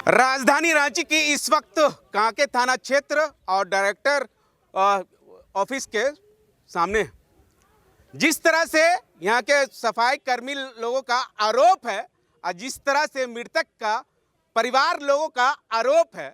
राजधानी रांची की इस वक्त कांके थाना क्षेत्र और डायरेक्टर ऑफिस के सामने जिस तरह से यहाँ के सफाई कर्मी लोगों का आरोप है और जिस तरह से मृतक का परिवार लोगों का आरोप है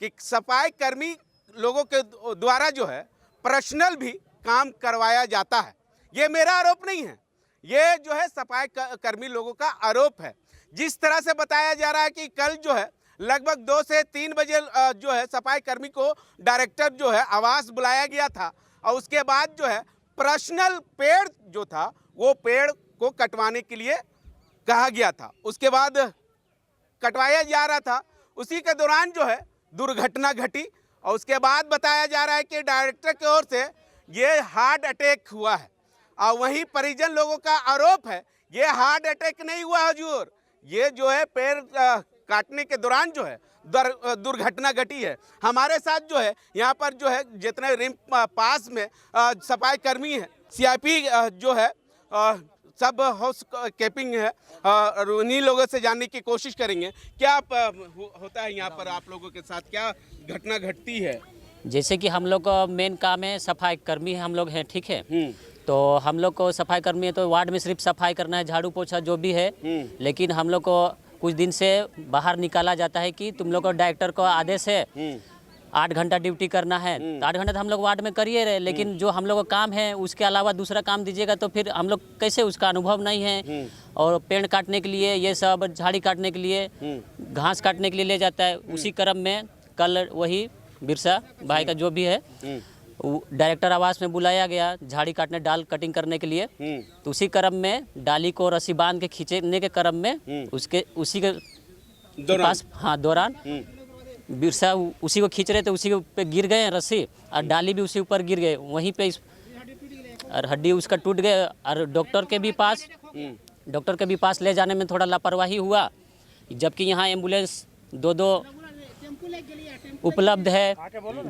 कि सफाई कर्मी लोगों के द्वारा जो है पर्सनल भी काम करवाया जाता है। ये मेरा आरोप नहीं है, ये जो है सफाई कर्मी लोगों का आरोप है। जिस तरह से बताया जा रहा है कि कल जो है लगभग 2 से 3 बजे जो है सफाई कर्मी को डायरेक्टर जो है आवास बुलाया गया था और उसके बाद जो है पर्सनल पेड़ जो था वो पेड़ को कटवाने के लिए कहा गया था। उसके बाद कटवाया जा रहा था, उसी के दौरान जो है दुर्घटना घटी और उसके बाद बताया जा रहा है कि डायरेक्टर की ओर से ये हार्ट अटैक हुआ है। और वहीं परिजन लोगों का आरोप है ये हार्ट अटैक नहीं हुआ हुजूर, ये जो है पेड़ काटने के दौरान जो है दुर्घटना घटी है। हमारे साथ जो है यहाँ पर जो है जितने रिम पास में सफाई कर्मी है, सीआईपी जो है सब हाउस कीपिंग है और उन्हीं लोगों से जानने की कोशिश करेंगे क्या होता है यहाँ पर आप लोगों के साथ, क्या घटना घटती है। जैसे कि हम लोग का मेन काम है सफाई कर्मी हम लोग हैं, ठीक है। तो हम लोग को सफाई कर्मी है तो वार्ड में सिर्फ सफाई करना है, झाड़ू पोछा जो भी है। लेकिन हम लोग को कुछ दिन से बाहर निकाला जाता है कि तुम लोग को डायरेक्टर का आदेश है 8 घंटा ड्यूटी करना है। तो 8 घंटा तो हम लोग वार्ड में करिए रहे, लेकिन जो हम लोग का काम है उसके अलावा दूसरा काम दीजिएगा तो फिर हम लोग कैसे, उसका अनुभव नहीं है। और पेड़ काटने के लिए, ये सब झाड़ी काटने के लिए, घास काटने के लिए ले जाता है। उसी क्रम में कल वही बिरसा भाई का जो भी है डायरेक्टर आवास में बुलाया गया झाड़ी काटने, डाल कटिंग करने के लिए। तो उसी क्रम में डाली को रस्सी बांध के खींचने के क्रम में उसी के पास दौरान बिरसा उसी को खींच रहे थे, उसी के पे गिर गए रस्सी और डाली भी उसी ऊपर गिर गए, वहीं पे और हड्डी उसका टूट गए। और डॉक्टर के भी पास ले जाने में थोड़ा लापरवाही हुआ, जबकि यहाँ एम्बुलेंस दो उपलब्ध है,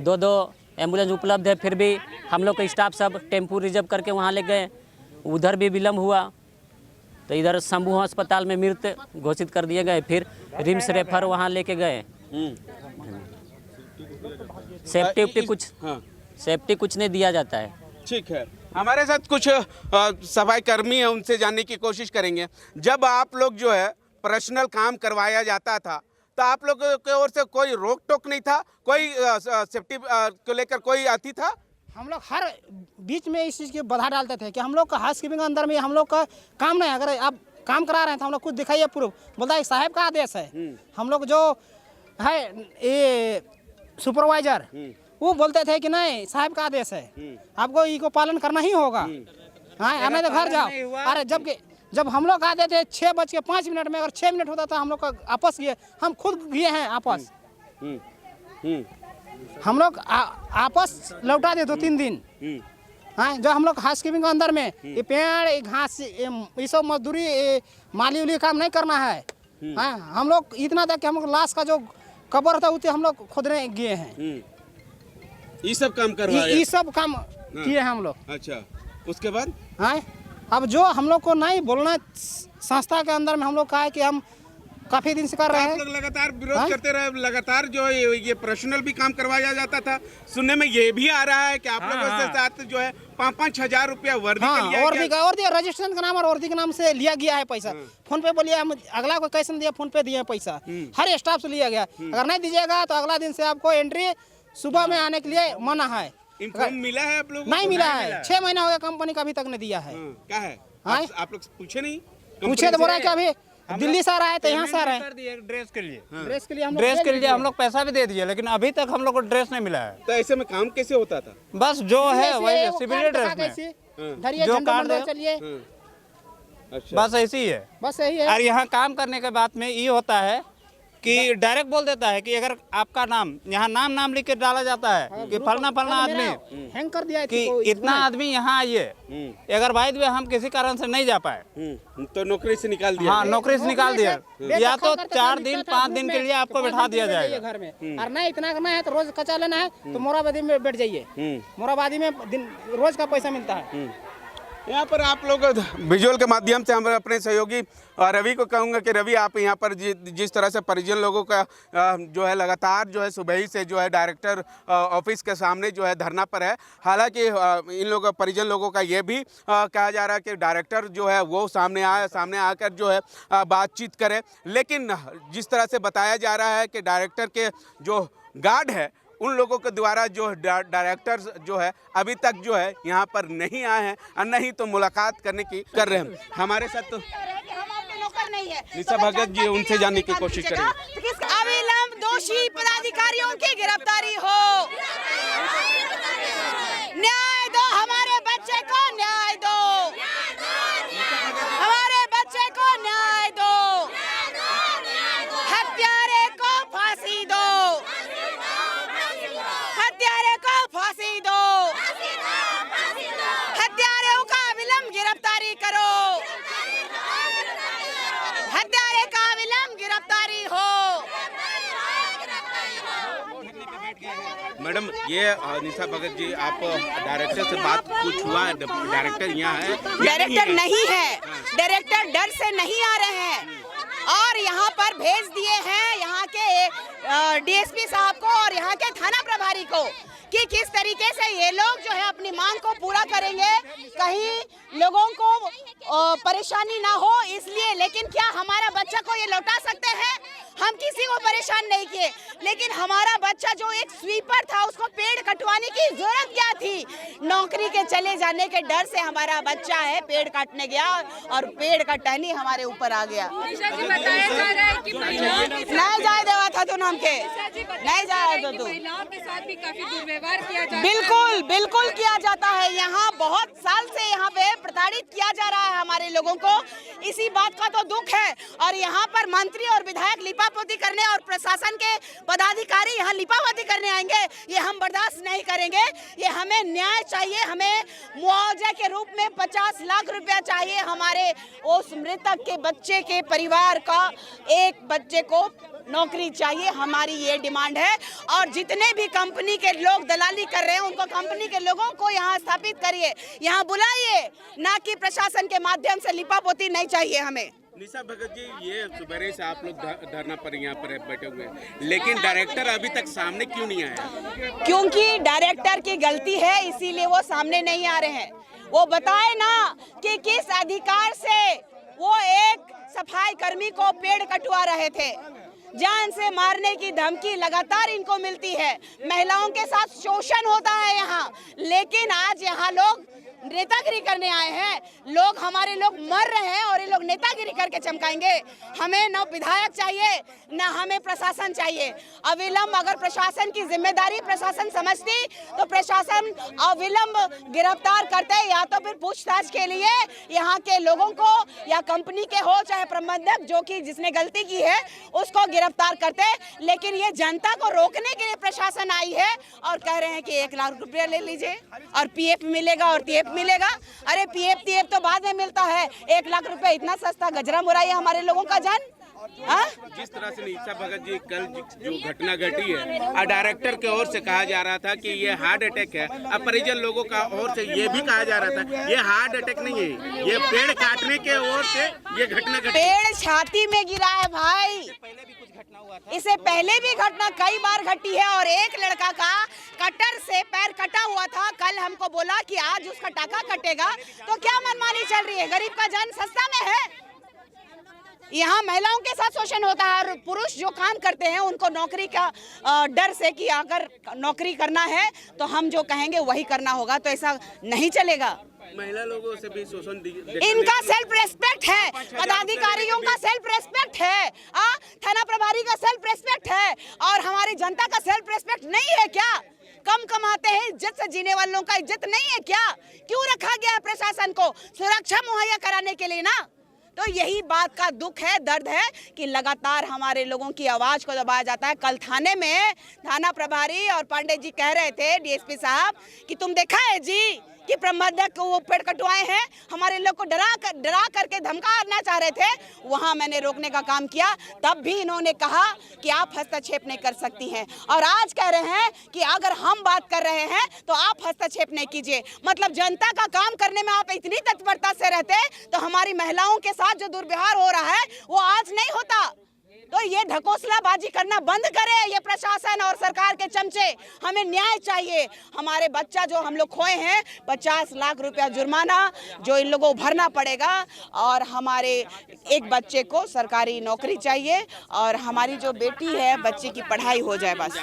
2 एम्बुलेंस उपलब्ध है, फिर भी हम लोग का स्टाफ सब टेम्पू रिजर्व करके वहाँ ले गए, उधर भी विलम्ब हुआ। तो इधर शंभू अस्पताल में मृत घोषित कर दिए गए, फिर रिम्स रेफर वहाँ लेके गए। सेफ्टी कुछ नहीं दिया जाता है। ठीक है, हमारे साथ कुछ सफाई कर्मी है, उनसे जानने की कोशिश करेंगे। जब आप लोग जो है पर्सनल काम करवाया जाता था तो आप लोग की ओर से कोई रोक टोक नहीं था, कोई सेफ्टी को लेकर कोई आती था? हम लोग हर बीच में इस चीज़ की बाधा डालते थे कि हम लोग का हाउस कीपिंग अंदर में हम लोग का काम नहीं, अगर आप काम करा रहे हैं तो हम लोग कुछ दिखाइए प्रूफ। बोलता है साहब का आदेश है। हम लोग जो है ये सुपरवाइजर वो बोलते थे कि नहीं साहब का आदेश है, आपको इसको पालन करना ही होगा। हाँ, आने तो घर जाओ। अरे जब हम लोग आते थे 6:05 में, अगर 6 मिनट होता था हम लोग का आपस गए, हम खुद गए हैं आपस। हम लोग आपस लौटा दे 2-3 दिन। हाँ, जो हम लोग हाउस कीपिंग के अंदर में ये पेड़ घास ये सब मजदूरी माली उली काम नहीं करना है। हाँ, हम लोग इतना तक कि हम लोग लाश का जो कब्र होता है उसे हम लोग खोदने गए हैं। ये सब काम करवाया, ये सब काम किए हैं हम लोग। अच्छा, उसके बाद हाँ, अब जो हम लोग को नहीं बोलना संस्था के अंदर में हम लोग कहा है कि हम काफी दिन से कर रहे हैं। आप लोग लगातार विरोध करते रहे, लगातार जो ये पर्सनल भी काम करवाया जाता था। सुनने में ये भी आ रहा है कि आप लोगों के साथ जो है 5-5 हजार रुपया वर्दी रजिस्ट्रेशन का नाम और वर्दी के नाम से लिया गया है पैसा। फोन पे बोलिए हम अगला को कैसे दिया, फोन पे दिए पैसा, हर स्टाफ से लिया गया। अगर नहीं दीजिएगा तो अगला दिन से आपको एंट्री सुबह में आने के लिए मना है। मिला है आप लोग? नहीं मिला है, 6 महीना हो गया कंपनी का अभी तक नहीं दिया है। क्या है आप लोग पूछे नहीं? पूछे तो बोल रहा है कि अभी दिल्ली से आ रहा है तो यहाँ से आ रहा है ड्रेस के लिए हम लोग पैसा भी दे दिए, लेकिन अभी तक हम लोग को ड्रेस नहीं मिला है। तो ऐसे में काम कैसे होता था? बस जो है वही सिविल ड्रेस में जो कार्ड चलिए, बस ऐसी है, बस यही है। और यहाँ काम करने के बाद में ये होता है कि डायरेक्ट बोल देता है कि अगर आपका नाम यहाँ नाम लिख के डाला जाता है कि फलना आदमी हैंग कर दिया कि इतना आदमी यहाँ आइए। अगर भाई हम किसी कारण से नहीं जा पाए तो नौकरी से निकाल दिया। हाँ, नौकरी से निकाल दिया, या तो 4 दिन 5 दिन के लिए आपको बैठा दिया जाएगा घर में। और नहीं इतना करना है तो रोज कच्चा लेना है तो मोराबादी में बैठ जाइए, मोराबादी में रोज का पैसा मिलता है। यहाँ पर आप लोग विजुअल के माध्यम से हम अपने सहयोगी रवि को कहूँगा कि रवि, आप यहाँ पर जिस तरह से परिजन लोगों का जो है लगातार जो है सुबह ही से जो है डायरेक्टर ऑफिस के सामने जो है धरना पर है। हालांकि इन लोगों परिजन लोगों का ये भी कहा जा रहा है कि डायरेक्टर जो है वो सामने आकर जो है बातचीत करे, लेकिन जिस तरह से बताया जा रहा है कि डायरेक्टर के जो गार्ड है उन लोगों के द्वारा जो डायरेक्टर जो है अभी तक जो है यहाँ पर नहीं आए हैं और नहीं तो मुलाकात करने की कर रहे हैं। हमारे साथ तो निशा भगत जी, उनसे जानने की कोशिश करेंगे। अविलंब दोषी पदाधिकारियों की गिरफ्तारी हो, न्याय दो, हमारे बच्चे को न्याय दो, हमारे बच्चे को न्याय दो, हत्यारे को फांसी दो, हत्यारे को फांसी दो, हत्यारों का अविलंब गिरफ्तारी करो, हत्यारे का अविलंब गिरफ्तारी हो। मैडम, ये निशा भगत जी, आप डायरेक्टर से बात कुछ हुआ? डायरेक्टर यहाँ है? डायरेक्टर नहीं है, डायरेक्टर डर से नहीं आ रहे हैं और यहाँ पर भेज दिए हैं यहाँ के डीएसपी साहब को और यहाँ के थाना प्रभारी को कि किस तरीके से ये लोग जो है अपनी मांग को पूरा करेंगे, कहीं लोगों को परेशानी ना हो इसलिए। लेकिन क्या हमारा बच्चा को ये लौटा सकते हैं? हम किसी को परेशान नहीं किए, लेकिन हमारा बच्चा जो एक स्वीपर था उसको पेड़ कटवाने की जरूरत क्या थी? नौकरी के चले जाने के डर से हमारा बच्चा है पेड़ काटने गया और पेड़ का टहनी हमारे ऊपर आ गया। नहीं जाए देवा था तो नाम के नहीं जाए तो बिल्कुल बिल्कुल किया जाता है। यहाँ बहुत साल से यहाँ पे प्रताड़ित किया जा रहा है हमारे लोगों को, इसी बात का तो दुख है। और यहाँ पर मंत्री और विधायक लिपापोती करने और प्रशासन के पदाधिकारी यहाँ लिपापोती करने आएंगे, ये हम बर्दाश्त नहीं करेंगे। ये हमें न्याय चाहिए, हमें मुआवजे के रूप में 50 लाख रुपया चाहिए। हमारे उस मृतक के बच्चे के परिवार का एक बच्चे को नौकरी चाहिए, हमारी ये डिमांड है। और जितने भी कंपनी के लोग दलाली कर रहे हैं उनको, कंपनी के लोगों को यहाँ स्थापित करिए, यहाँ बुलाइए, ना कि प्रशासन के माध्यम से लिपापोती नहीं चाहिए हमें। निशा भगत जी, ये सुबह से आप लोग धरना पर यहाँ पर बैठे हुए हैं, लेकिन डायरेक्टर अभी तक सामने क्यों नहीं आया? क्योंकि डायरेक्टर की गलती है, इसीलिए वो सामने नहीं आ रहे हैं। वो बताए ना कि किस अधिकार से वो एक सफाई कर्मी को पेड़ कटवा रहे थे। जान से मारने की धमकी लगातार इनको मिलती है, महिलाओं के साथ शोषण होता है यहाँ। लेकिन आज यहाँ लोग नेतागिरी करने आए हैं, लोग हमारे लोग मर रहे हैं और ये लोग नेतागिरी करके चमकाएंगे। हमें न विधायक चाहिए न हमें प्रशासन चाहिए। अविलंब अगर प्रशासन की जिम्मेदारी प्रशासन समझती तो प्रशासन अविलंब गिरफ्तार करते, या तो फिर पूछताछ के लिए यहाँ के लोगों को या कंपनी के हो चाहे प्रबंधक जो कि जिसने गलती की है उसको गिरफ्तार करते। लेकिन ये जनता को रोकने के लिए प्रशासन आई है और कह रहे हैं कि 1 लाख रुपया ले लीजिए और पीएफ मिलेगा और टीएफ मिलेगा। अरे पीएफ टीएफ तो बाद में मिलता है, 1 लाख रुपया इतना सस्ता गजरा मुराई हमारे लोगों का जान। जिस तरह से निशा भगत जी कल जो घटना घटी है और डायरेक्टर की ओर से कहा जा रहा था कि ये हार्ट अटैक है, अब परिजन लोगों का ओर से ये भी कहा जा रहा था ये हार्ट अटैक नहीं है, ये पेड़ काटने के ओर से ये घटना घटी। पेड़ छाती में गिरा है भाई, इससे पहले भी घटना कई बार घटी है। और एक लड़का का कटर से पैर कटा हुआ था, कल हमको बोला कि आज उसका टाका कटेगा। तो क्या मनमानी चल रही है? गरीब का जान सस्ता में है। यहाँ महिलाओं के साथ शोषण होता है और पुरुष जो काम करते हैं उनको नौकरी का डर से कि अगर नौकरी करना है तो हम जो कहेंगे वही करना होगा, तो ऐसा नहीं चलेगा। महिला लोगों से भी शोषण इनका सेल्फ रेस्पेक्ट है, पदाधिकारियों का सेल्फ रेस्पेक्ट है, थाना प्रभारी का सेल्फ रेस्पेक्ट है और हमारी जनता का सेल्फ रेस्पेक्ट नहीं है क्या? कम कमाते हैं, इज्जत से जीने वालों का इज्जत नहीं है क्या? क्यों रखा गया है प्रशासन को? सुरक्षा मुहैया कराने के लिए ना। तो यही बात का दुख है, दर्द है कि लगातार हमारे लोगों की आवाज को दबाया जाता है। कल थाने में थाना प्रभारी और पांडे जी कह रहे थे, डीएसपी साहब, कि तुम देखा है जी कि प्रबंधक को वो पेड़ कटवाए हैं, हमारे लोग को डरा करके धमकाना चाह रहे थे, वहां मैंने रोकने का काम किया। तब भी इन्होंने कहा कि आप हस्तक्षेप नहीं कर सकती हैं, और आज कह रहे हैं कि अगर हम बात कर रहे हैं तो आप हस्तक्षेप नहीं कीजिए। मतलब जनता का काम करने में आप इतनी तत्परता से रहते तो हमारी महिलाओं के साथ जो दुर्व्यवहार हो रहा है वो आज नहीं होता। तो ये ढकोसलाबाजी करना बंद करे ये प्रशासन और सरकार के चमचे। हमें न्याय चाहिए। हमारे बच्चा जो हम लोग खोए हैं, 50 लाख रुपया जुर्माना जो इन लोगों को भरना पड़ेगा, और हमारे एक बच्चे को सरकारी नौकरी चाहिए, और हमारी जो बेटी है बच्चे की पढ़ाई हो जाए बस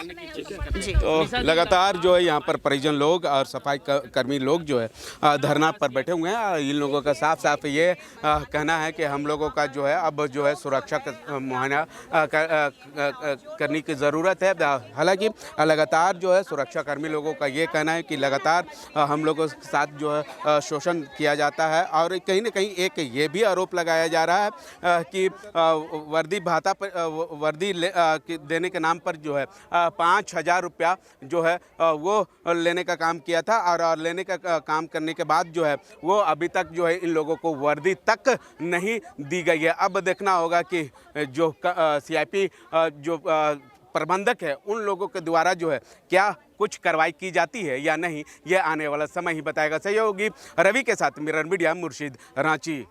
जी। तो लगातार जो है यहाँ पर परिजन लोग और सफाई कर्मी लोग जो है धरना पर बैठे हुए हैं। इन लोगों का साफ साफ ये कहना है कि हम लोगों का जो है अब जो है सुरक्षा का मुआयना करने की ज़रूरत है। हालांकि लगातार जो है सुरक्षाकर्मी लोगों का ये कहना है कि लगातार हम लोगों के साथ जो है शोषण किया जाता है, और कहीं ना कहीं एक ये भी आरोप लगाया जा रहा है कि वर्दी भाता पर वर्दी देने के नाम पर जो है 5,000 रुपया जो है वो लेने का काम किया था, और लेने का काम करने के बाद जो है वो अभी तक जो है इन लोगों को वर्दी तक नहीं दी गई है। अब देखना होगा कि जो सीआईपी जो प्रबंधक है उन लोगों के द्वारा जो है क्या कुछ कार्रवाई की जाती है या नहीं, यह आने वाला समय ही बताएगा। सहयोगी रवि के साथ मिरर मीडिया, मुर्शिद, रांची।